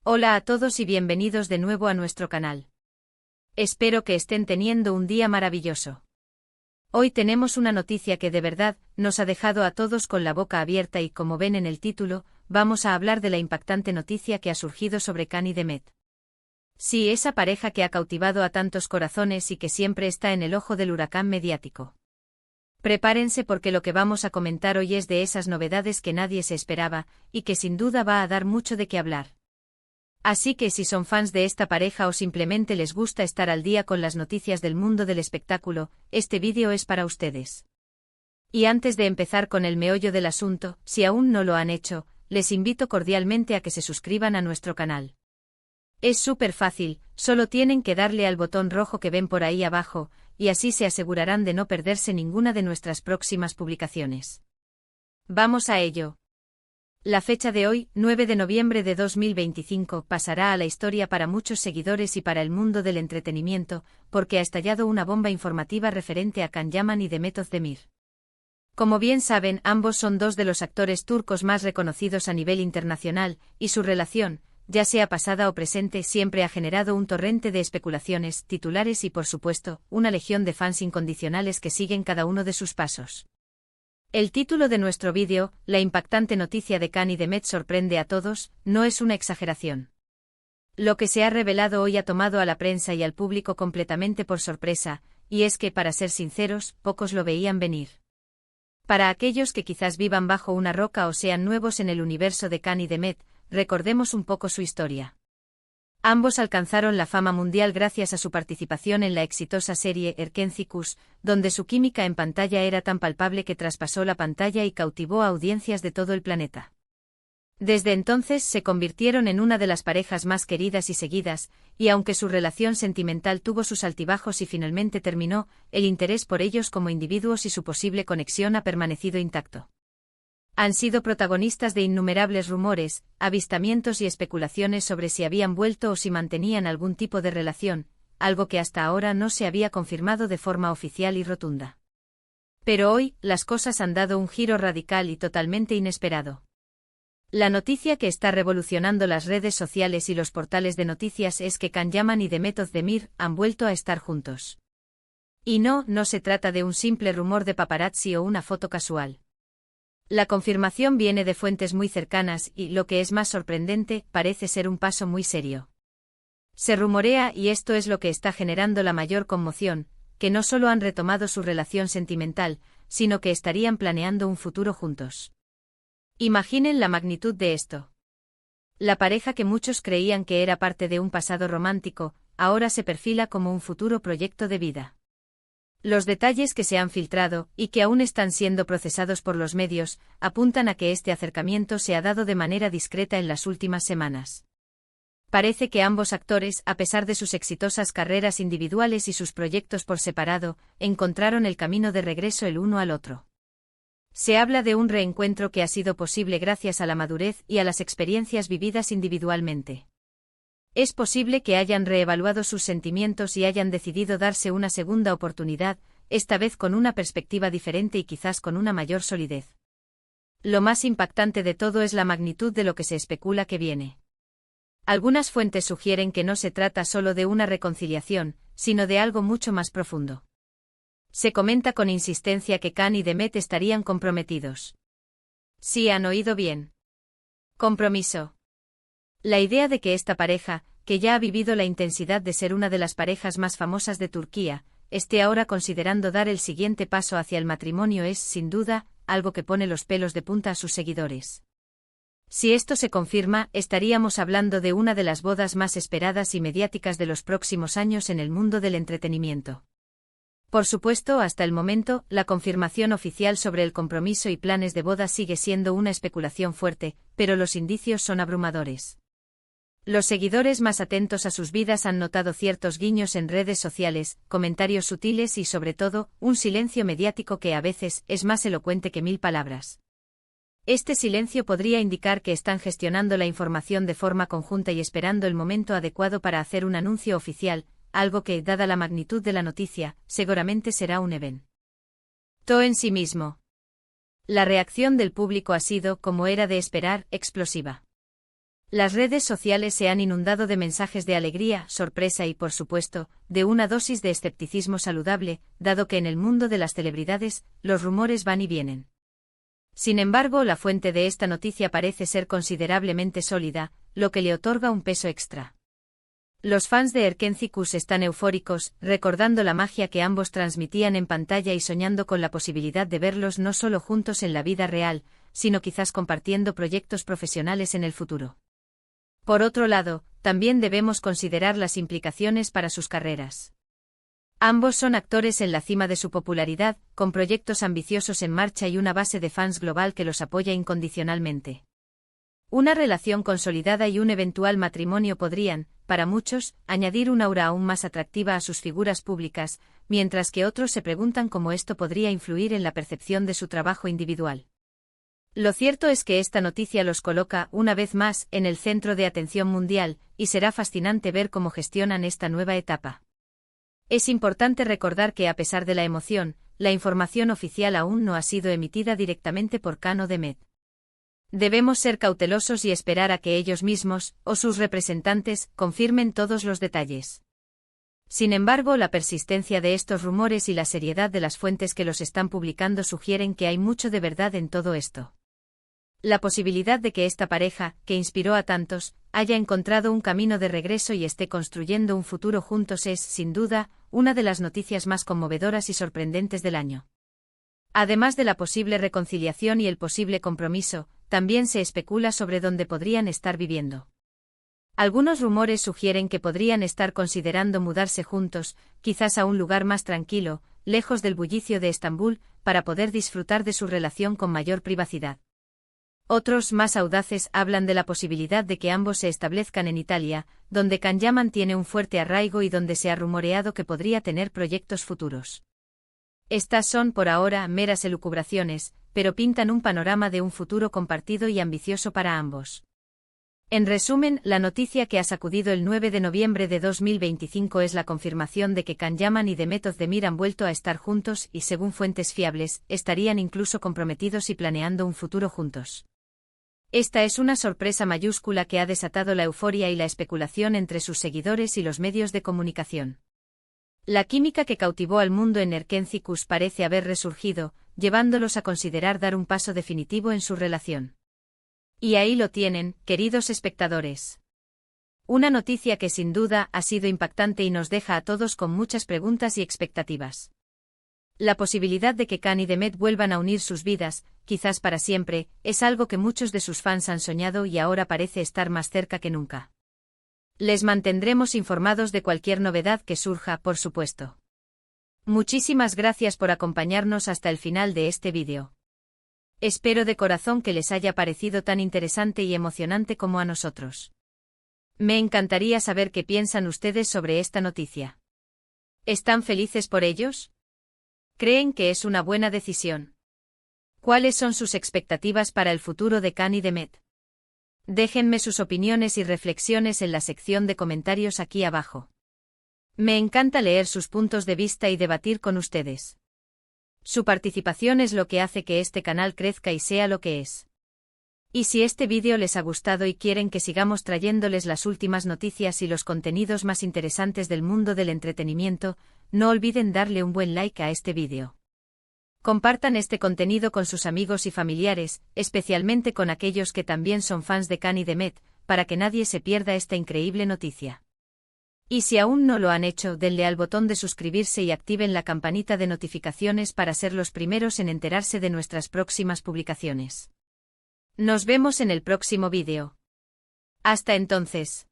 Hola a todos y bienvenidos de nuevo a nuestro canal. Espero que estén teniendo un día maravilloso. Hoy tenemos una noticia que de verdad nos ha dejado a todos con la boca abierta y como ven en el título, vamos a hablar de la impactante noticia que ha surgido sobre Khan y Demet. Sí, esa pareja que ha cautivado a tantos corazones y que siempre está en el ojo del huracán mediático. Prepárense porque lo que vamos a comentar hoy es de esas novedades que nadie se esperaba y que sin duda va a dar mucho de qué hablar. Así que si son fans de esta pareja o simplemente les gusta estar al día con las noticias del mundo del espectáculo, este vídeo es para ustedes. Y antes de empezar con el meollo del asunto, si aún no lo han hecho, les invito cordialmente a que se suscriban a nuestro canal. Es súper fácil, solo tienen que darle al botón rojo que ven por ahí abajo, y así se asegurarán de no perderse ninguna de nuestras próximas publicaciones. Vamos a ello. La fecha de hoy, 9 de noviembre de 2025, pasará a la historia para muchos seguidores y para el mundo del entretenimiento, porque ha estallado una bomba informativa referente a Can Yaman y Demet Özdemir. Como bien saben, ambos son dos de los actores turcos más reconocidos a nivel internacional, y su relación, ya sea pasada o presente, siempre ha generado un torrente de especulaciones, titulares y por supuesto, una legión de fans incondicionales que siguen cada uno de sus pasos. El título de nuestro vídeo, la impactante noticia de Khan y Demet sorprende a todos, no es una exageración. Lo que se ha revelado hoy ha tomado a la prensa y al público completamente por sorpresa, y es que, para ser sinceros, pocos lo veían venir. Para aquellos que quizás vivan bajo una roca o sean nuevos en el universo de Khan y Demet, recordemos un poco su historia. Ambos alcanzaron la fama mundial gracias a su participación en la exitosa serie Erkenci, donde su química en pantalla era tan palpable que traspasó la pantalla y cautivó a audiencias de todo el planeta. Desde entonces se convirtieron en una de las parejas más queridas y seguidas, y aunque su relación sentimental tuvo sus altibajos y finalmente terminó, el interés por ellos como individuos y su posible conexión ha permanecido intacto. Han sido protagonistas de innumerables rumores, avistamientos y especulaciones sobre si habían vuelto o si mantenían algún tipo de relación, algo que hasta ahora no se había confirmado de forma oficial y rotunda. Pero hoy, las cosas han dado un giro radical y totalmente inesperado. La noticia que está revolucionando las redes sociales y los portales de noticias es que Can Yaman y Demet Özdemir han vuelto a estar juntos. Y no se trata de un simple rumor de paparazzi o una foto casual. La confirmación viene de fuentes muy cercanas y, lo que es más sorprendente, parece ser un paso muy serio. Se rumorea, y esto es lo que está generando la mayor conmoción, que no solo han retomado su relación sentimental, sino que estarían planeando un futuro juntos. Imaginen la magnitud de esto. La pareja que muchos creían que era parte de un pasado romántico, ahora se perfila como un futuro proyecto de vida. Los detalles que se han filtrado, y que aún están siendo procesados por los medios, apuntan a que este acercamiento se ha dado de manera discreta en las últimas semanas. Parece que ambos actores, a pesar de sus exitosas carreras individuales y sus proyectos por separado, encontraron el camino de regreso el uno al otro. Se habla de un reencuentro que ha sido posible gracias a la madurez y a las experiencias vividas individualmente. Es posible que hayan reevaluado sus sentimientos y hayan decidido darse una segunda oportunidad, esta vez con una perspectiva diferente y quizás con una mayor solidez. Lo más impactante de todo es la magnitud de lo que se especula que viene. Algunas fuentes sugieren que no se trata solo de una reconciliación, sino de algo mucho más profundo. Se comenta con insistencia que Khan y Demet estarían comprometidos. Sí, han oído bien. Compromiso. La idea de que esta pareja, que ya ha vivido la intensidad de ser una de las parejas más famosas de Turquía, esté ahora considerando dar el siguiente paso hacia el matrimonio es, sin duda, algo que pone los pelos de punta a sus seguidores. Si esto se confirma, estaríamos hablando de una de las bodas más esperadas y mediáticas de los próximos años en el mundo del entretenimiento. Por supuesto, hasta el momento, la confirmación oficial sobre el compromiso y planes de boda sigue siendo una especulación fuerte, pero los indicios son abrumadores. Los seguidores más atentos a sus vidas han notado ciertos guiños en redes sociales, comentarios sutiles y, sobre todo, un silencio mediático que a veces es más elocuente que 1000 palabras. Este silencio podría indicar que están gestionando la información de forma conjunta y esperando el momento adecuado para hacer un anuncio oficial, algo que, dada la magnitud de la noticia, seguramente será un evento en sí mismo. La reacción del público ha sido, como era de esperar, explosiva. Las redes sociales se han inundado de mensajes de alegría, sorpresa y, por supuesto, de una dosis de escepticismo saludable, dado que en el mundo de las celebridades, los rumores van y vienen. Sin embargo, la fuente de esta noticia parece ser considerablemente sólida, lo que le otorga un peso extra. Los fans de Erkenzicus están eufóricos, recordando la magia que ambos transmitían en pantalla y soñando con la posibilidad de verlos no solo juntos en la vida real, sino quizás compartiendo proyectos profesionales en el futuro. Por otro lado, también debemos considerar las implicaciones para sus carreras. Ambos son actores en la cima de su popularidad, con proyectos ambiciosos en marcha y una base de fans global que los apoya incondicionalmente. Una relación consolidada y un eventual matrimonio podrían, para muchos, añadir un aura aún más atractiva a sus figuras públicas, mientras que otros se preguntan cómo esto podría influir en la percepción de su trabajo individual. Lo cierto es que esta noticia los coloca, una vez más, en el centro de atención mundial, y será fascinante ver cómo gestionan esta nueva etapa. Es importante recordar que a pesar de la emoción, la información oficial aún no ha sido emitida directamente por Khan o Demet. Debemos ser cautelosos y esperar a que ellos mismos, o sus representantes, confirmen todos los detalles. Sin embargo, la persistencia de estos rumores y la seriedad de las fuentes que los están publicando sugieren que hay mucho de verdad en todo esto. La posibilidad de que esta pareja, que inspiró a tantos, haya encontrado un camino de regreso y esté construyendo un futuro juntos es, sin duda, una de las noticias más conmovedoras y sorprendentes del año. Además de la posible reconciliación y el posible compromiso, también se especula sobre dónde podrían estar viviendo. Algunos rumores sugieren que podrían estar considerando mudarse juntos, quizás a un lugar más tranquilo, lejos del bullicio de Estambul, para poder disfrutar de su relación con mayor privacidad. Otros, más audaces, hablan de la posibilidad de que ambos se establezcan en Italia, donde Can Yaman tiene un fuerte arraigo y donde se ha rumoreado que podría tener proyectos futuros. Estas son, por ahora, meras elucubraciones, pero pintan un panorama de un futuro compartido y ambicioso para ambos. En resumen, la noticia que ha sacudido el 9 de noviembre de 2025 es la confirmación de que Can Yaman y Demet Özdemir han vuelto a estar juntos y, según fuentes fiables, estarían incluso comprometidos y planeando un futuro juntos. Esta es una sorpresa mayúscula que ha desatado la euforia y la especulación entre sus seguidores y los medios de comunicación. La química que cautivó al mundo en Erkenzicus parece haber resurgido, llevándolos a considerar dar un paso definitivo en su relación. Y ahí lo tienen, queridos espectadores. Una noticia que sin duda ha sido impactante y nos deja a todos con muchas preguntas y expectativas. La posibilidad de que Can y Demet vuelvan a unir sus vidas, quizás para siempre, es algo que muchos de sus fans han soñado y ahora parece estar más cerca que nunca. Les mantendremos informados de cualquier novedad que surja, por supuesto. Muchísimas gracias por acompañarnos hasta el final de este vídeo. Espero de corazón que les haya parecido tan interesante y emocionante como a nosotros. Me encantaría saber qué piensan ustedes sobre esta noticia. ¿Están felices por ellos? ¿Creen que es una buena decisión? ¿Cuáles son sus expectativas para el futuro de Can y Demet? Déjenme sus opiniones y reflexiones en la sección de comentarios aquí abajo. Me encanta leer sus puntos de vista y debatir con ustedes. Su participación es lo que hace que este canal crezca y sea lo que es. Y si este vídeo les ha gustado y quieren que sigamos trayéndoles las últimas noticias y los contenidos más interesantes del mundo del entretenimiento, no olviden darle un buen like a este vídeo. Compartan este contenido con sus amigos y familiares, especialmente con aquellos que también son fans de Can y Demet, para que nadie se pierda esta increíble noticia. Y si aún no lo han hecho, denle al botón de suscribirse y activen la campanita de notificaciones para ser los primeros en enterarse de nuestras próximas publicaciones. Nos vemos en el próximo vídeo. Hasta entonces.